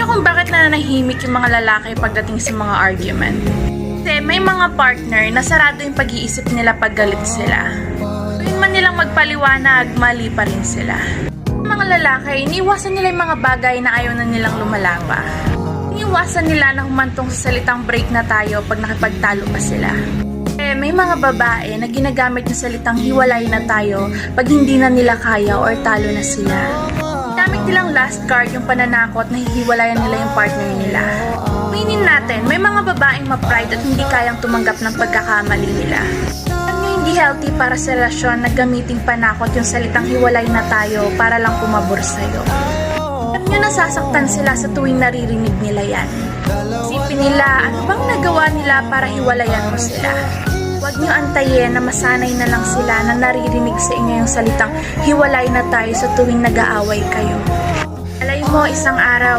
kung bakit nananahimik yung mga lalaki pagdating sa mga argument. Kasi may mga partner na sarado yung pag-iisip nila pag galit sila. Tuwing man nilang magpaliwanag, mali pa rin sila. Mga lalaki, iniiwasan nila yung mga bagay na ayaw na nilang lumalapa. Iniiwasan nila na humantong sa salitang break na tayo pag nakipagtalo pa sila. May mga babae na ginagamit yung salitang hiwalay na tayo pag hindi na nila kaya or talo na sila. Gamit nilang last card yung pananakot na hihiwalayan nila yung partner nila. Aminin natin, may mga babaeng ma-pride at hindi kayang tumanggap ng pagkakamali nila. Hindi healthy para sa relasyon na gamiting panakot yung salitang hiwalay na tayo para lang pumabor sa'yo. Alam nyo, nasasaktan sila sa tuwing naririnig nila yan. Isipin nila, ano bang nagawa nila para hiwalayan mo sila? Huwag nyo antayin na masanay na lang sila na naririnig sa inyo yung salitang hiwalay na tayo sa tuwing nag-aaway kayo. Alay mo, isang araw,